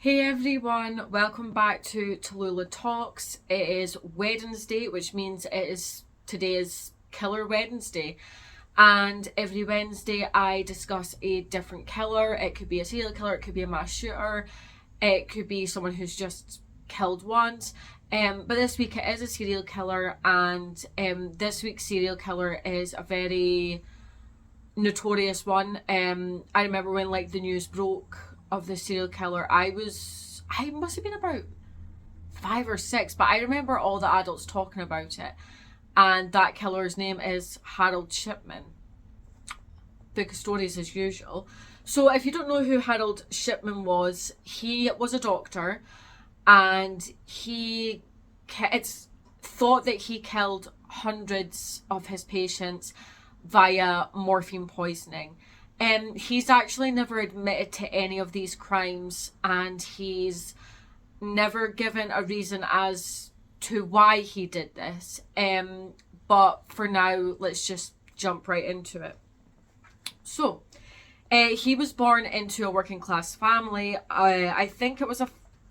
Hey everyone, welcome back to Tallulah Talks. It is Wednesday, which means today is Killer Wednesday. And every Wednesday I discuss a different killer. It could be a serial killer, it could be a mass shooter, it could be someone who's just killed once. But this week it is a serial killer, and this week's serial killer is a very notorious one. I remember when the news broke of the serial killer, I must have been about 5 or 6, but I remember all the adults talking about it. And that killer's name is Harold Shipman. Book of stories as usual. So if you don't know who Harold Shipman was, he was a doctor, and it's thought that he killed hundreds of his patients via morphine poisoning. He's actually never admitted to any of these crimes, and he's never given a reason as to why he did this. But for now, let's just jump right into it. So, he was born into a working class family. I think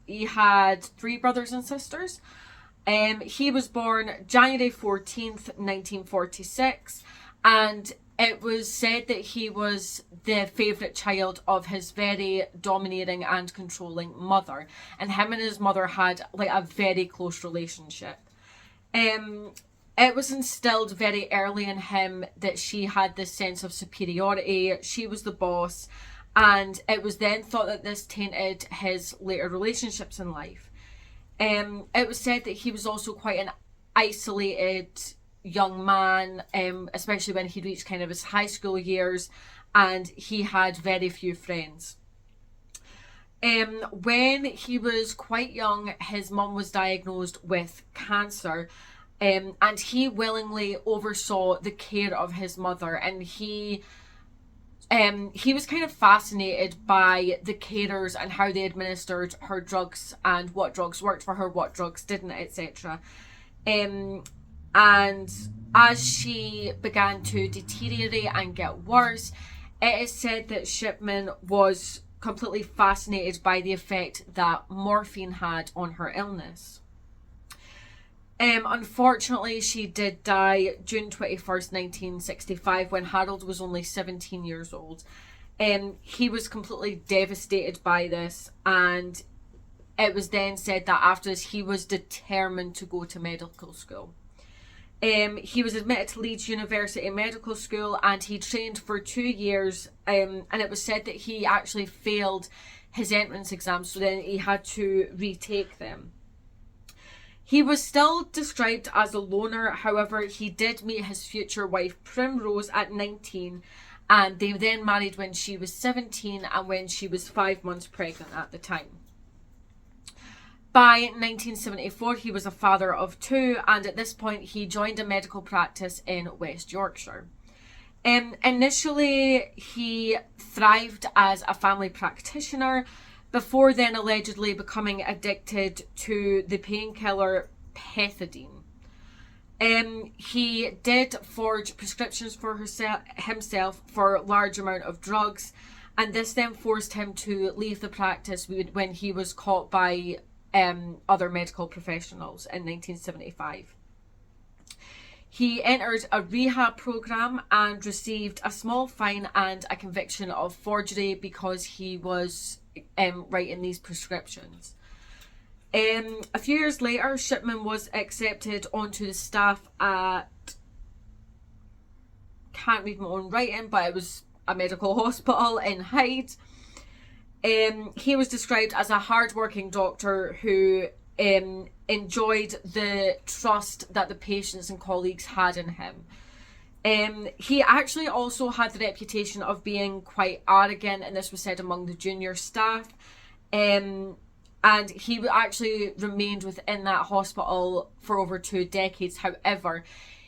he had 3 brothers and sisters. He was born January 14th, 1946, and it was said that he was the favourite child of his very dominating and controlling mother. And him and his mother had a very close relationship. It was instilled very early in him that she had this sense of superiority. She was the boss. And it was then thought that this tainted his later relationships in life. It was said that he was also quite an isolated young man, especially when he reached kind of his high school years, and he had very few friends. When he was quite young, his mum was diagnosed with cancer, and he willingly oversaw the care of his mother, and he was kind of fascinated by the carers and how they administered her drugs and what drugs worked for her, what drugs didn't, etc. And as she began to deteriorate and get worse, it is said that Shipman was completely fascinated by the effect that morphine had on her illness. Unfortunately, she did die June 21st, 1965, when Harold was only 17 years old. He was completely devastated by this, and it was then said that after this, he was determined to go to medical school. He was admitted to Leeds University Medical School, and he trained for 2 years, and it was said that he actually failed his entrance exams, so then he had to retake them. He was still described as a loner. However, he did meet his future wife Primrose at 19, and they then married when she was 17 and when she was 5 months pregnant at the time. By 1974, he was a father of 2, and at this point he joined a medical practice in West Yorkshire. Initially, he thrived as a family practitioner, before then allegedly becoming addicted to the painkiller pethidine. He did forge prescriptions for himself for a large amount of drugs, and this then forced him to leave the practice when he was caught by other medical professionals in 1975. He entered a rehab program and received a small fine and a conviction of forgery because he was writing these prescriptions. A few years later, Shipman was accepted onto the staff at, can't read my own writing, but it was a medical hospital in Hyde. He was described as a hard-working doctor who enjoyed the trust that the patients and colleagues had in him. He actually also had the reputation of being quite arrogant, and this was said among the junior staff. And he actually remained within that hospital for over 2 decades. However,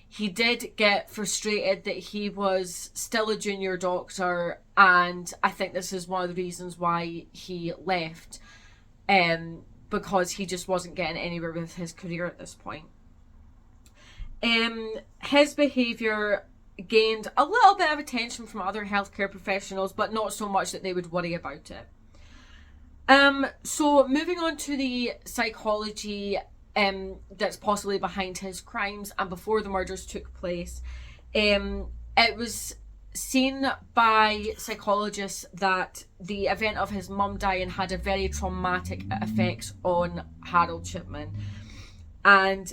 he did get frustrated that he was still a junior doctor, and I think this is one of the reasons why he left, because he just wasn't getting anywhere with his career at this point. His behaviour gained a little bit of attention from other healthcare professionals, but not so much that they would worry about it. So moving on to the psychology that's possibly behind his crimes and before the murders took place. It was seen by psychologists that the event of his mum dying had a very traumatic effect on Harold Shipman. And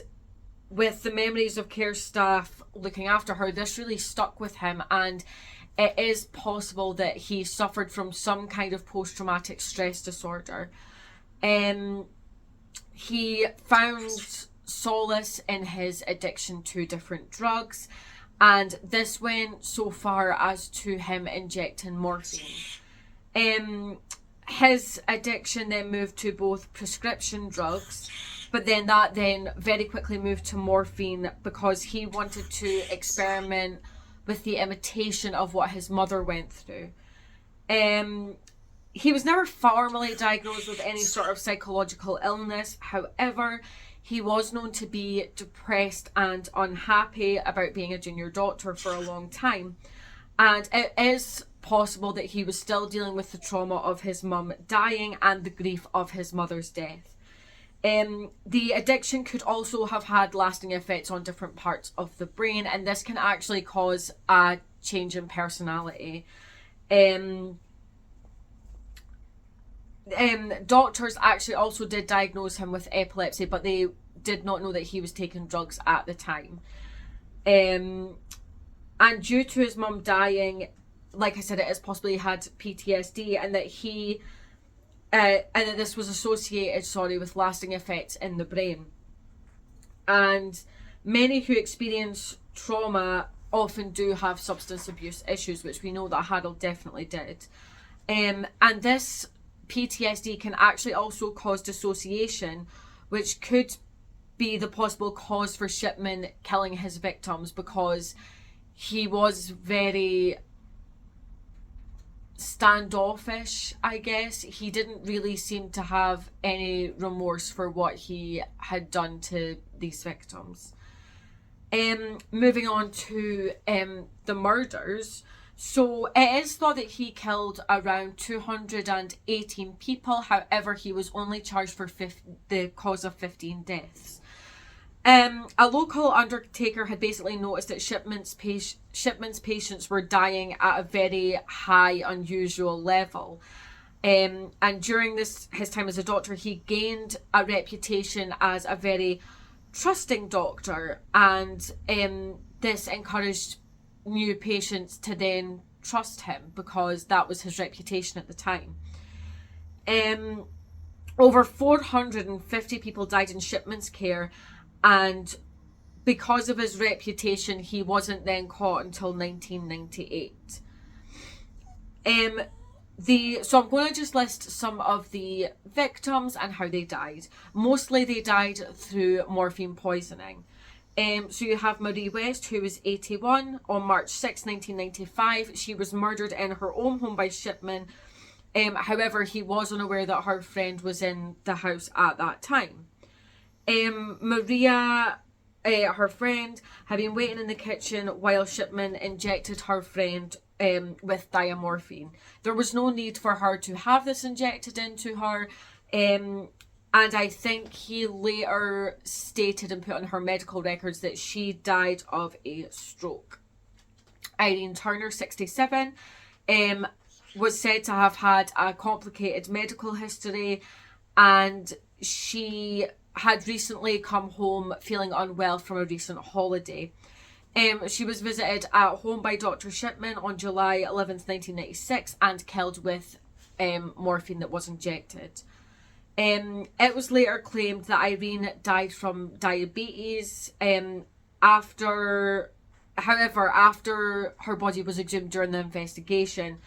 with the memories of care staff looking after her, this really stuck with him, and it is possible that he suffered from some kind of post-traumatic stress disorder. He found solace in his addiction to different drugs, and this went so far as to him injecting morphine. His addiction then moved to both prescription drugs, but then that then very quickly moved to morphine because he wanted to experiment with the imitation of what his mother went through. He was never formally diagnosed with any sort of psychological illness. However, he was known to be depressed and unhappy about being a junior doctor for a long time. And it is possible that he was still dealing with the trauma of his mum dying and the grief of his mother's death. The addiction could also have had lasting effects on different parts of the brain, and this can actually cause a change in personality. Doctors actually also did diagnose him with epilepsy, but they did not know that he was taking drugs at the time. And due to his mum dying, like I said, it is possible he had PTSD, and that he and that this was associated, with lasting effects in the brain. And many who experience trauma often do have substance abuse issues, which we know that Harold definitely did. And this PTSD can actually also cause dissociation, which could be the possible cause for Shipman killing his victims, because he was very standoffish, I guess. He didn't really seem to have any remorse for what he had done to these victims. Moving on to the murders. So it is thought that he killed around 218 people. However, he was only charged for the cause of 15 deaths. A local undertaker had basically noticed that Shipman's patients were dying at a very high, unusual level. And during his time as a doctor, he gained a reputation as a very trusting doctor, and this encouraged new patients to then trust him because that was his reputation at the time. Over 450 people died in Shipman's care, and because of his reputation, he wasn't then caught until 1998. So I'm going to just list some of the victims and how they died. Mostly they died through morphine poisoning. So you have Marie West, who was 81. On March 6, 1995, she was murdered in her own home by Shipman. However, he was unaware that her friend was in the house at that time. Maria, her friend, had been waiting in the kitchen while Shipman injected her friend with diamorphine. There was no need for her to have this injected into her, and I think he later stated and put on her medical records that she died of a stroke. Irene Turner, 67, was said to have had a complicated medical history, and she had recently come home feeling unwell from a recent holiday. She was visited at home by Dr. Shipman on July 11th, 1996, and killed with morphine that was injected. It was later claimed that Irene died from diabetes. However, after her body was exhumed during the investigation,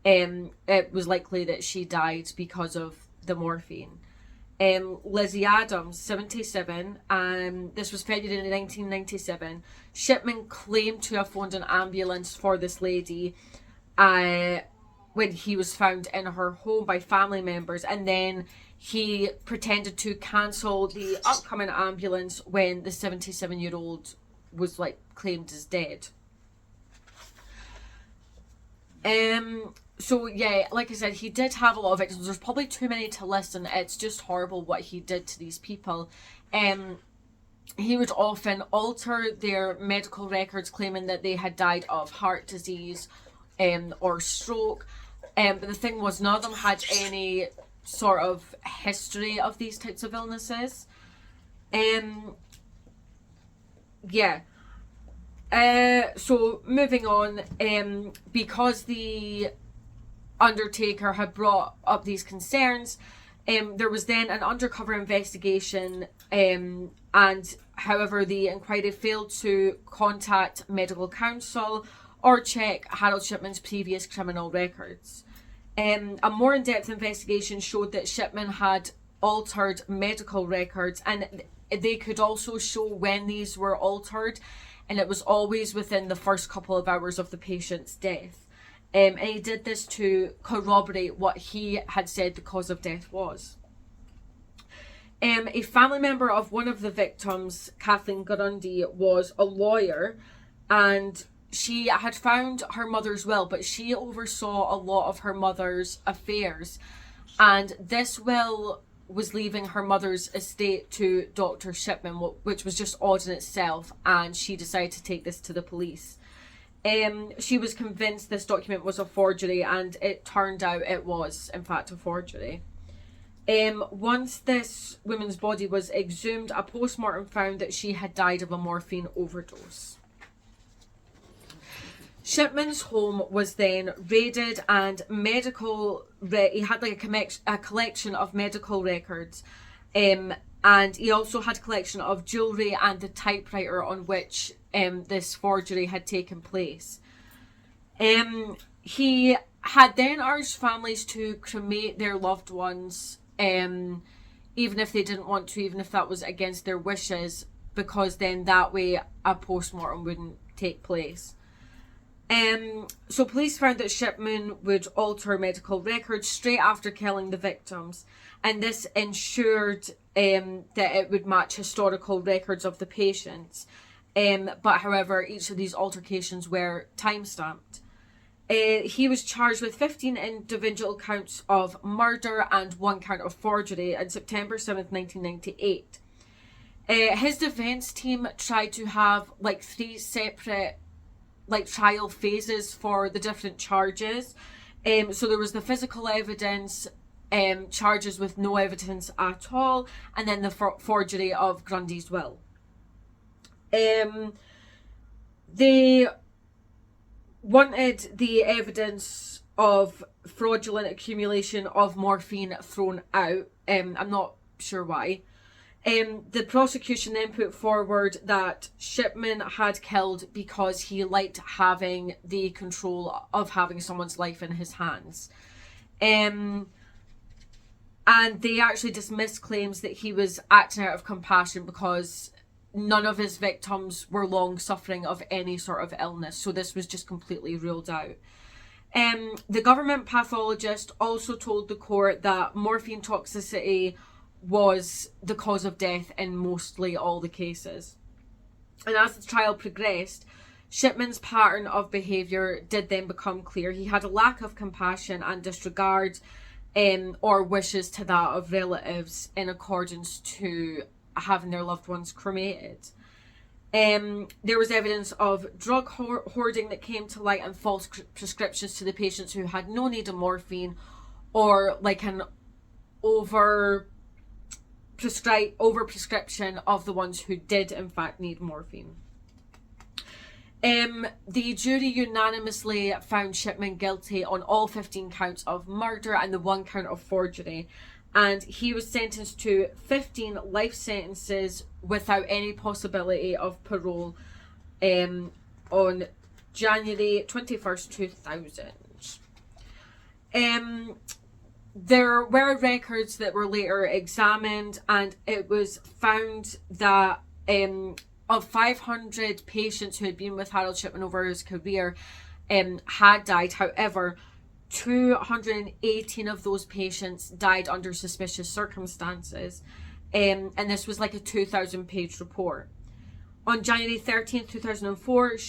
it was likely that she died because of the morphine. Lizzie Adams, 77, this was February 1997. Shipman claimed to have phoned an ambulance for this lady when he was found in her home by family members, and then he pretended to cancel the upcoming ambulance when the 77-year-old was claimed as dead. So yeah, like I said, he did have a lot of victims. There's probably too many to list, and it's just horrible what he did to these people. He would often alter their medical records, claiming that they had died of heart disease or stroke. But the thing was, none of them had any sort of history of these types of illnesses. Yeah. So moving on, because the Undertaker had brought up these concerns, there was then an undercover investigation, and however the inquiry failed to contact medical counsel or check Harold Shipman's previous criminal records. A more in-depth investigation showed that Shipman had altered medical records, and they could also show when these were altered, and it was always within the first couple of hours of the patient's death. And he did this to corroborate what he had said the cause of death was. A family member of one of the victims, Kathleen Garundi, was a lawyer, and she had found her mother's will, but she oversaw a lot of her mother's affairs, and this will was leaving her mother's estate to Dr. Shipman, which was just odd in itself, and she decided to take this to the police. She was convinced this document was a forgery, and it turned out it was, in fact, a forgery. Once this woman's body was exhumed, a post-mortem found that she had died of a morphine overdose. Shipman's home was then raided, and he had like a collection of medical records, and he also had a collection of jewellery and the typewriter on which this forgery had taken place. He had then urged families to cremate their loved ones, even if they didn't want to, even if that was against their wishes, because then that way a post-mortem wouldn't take place. So police found that Shipman would alter medical records straight after killing the victims, and this ensured that it would match historical records of the patients. But however, each of these altercations were time-stamped. He was charged with 15 individual counts of murder and 1 count of forgery on September 7th, 1998. His defense team tried to have like 3 separate trial phases for the different charges. So there was the physical evidence, charges with no evidence at all, and then the forgery of Grundy's will. They wanted the evidence of fraudulent accumulation of morphine thrown out. I'm not sure why. The prosecution then put forward that Shipman had killed because he liked having the control of having someone's life in his hands. And they actually dismissed claims that he was acting out of compassion because none of his victims were long suffering of any sort of illness, so this was just completely ruled out. The government pathologist also told the court that morphine toxicity was the cause of death in mostly all the cases. And as the trial progressed, Shipman's pattern of behaviour did then become clear. He had a lack of compassion and disregard or wishes to that of relatives in accordance to having their loved ones cremated. There was evidence of drug hoarding that came to light, and false prescriptions to the patients who had no need of morphine, or like an over prescription of the ones who did in fact need morphine. The jury unanimously found Shipman guilty on all 15 counts of murder and the 1 count of forgery, and he was sentenced to 15 life sentences without any possibility of parole on January 21st, 2000. There were records that were later examined, and it was found that of 500 patients who had been with Harold Shipman over his career had died. However, 218 of those patients died under suspicious circumstances, and this was like a 2,000-page report. On January 13th, 2004,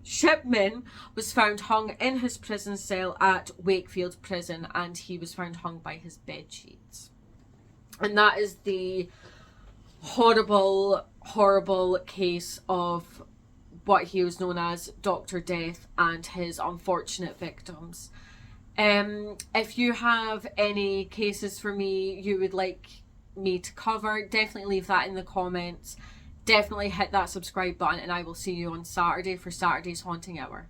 Shipman was found hung in his prison cell at Wakefield Prison, and he was found hung by his bed sheets. And that is the horrible, horrible case of what he was known as Dr. Death and his unfortunate victims. If you have any cases for me you would like me to cover, definitely leave that in the comments. Definitely hit that subscribe button, and I will see you on Saturday for Saturday's Haunting Hour.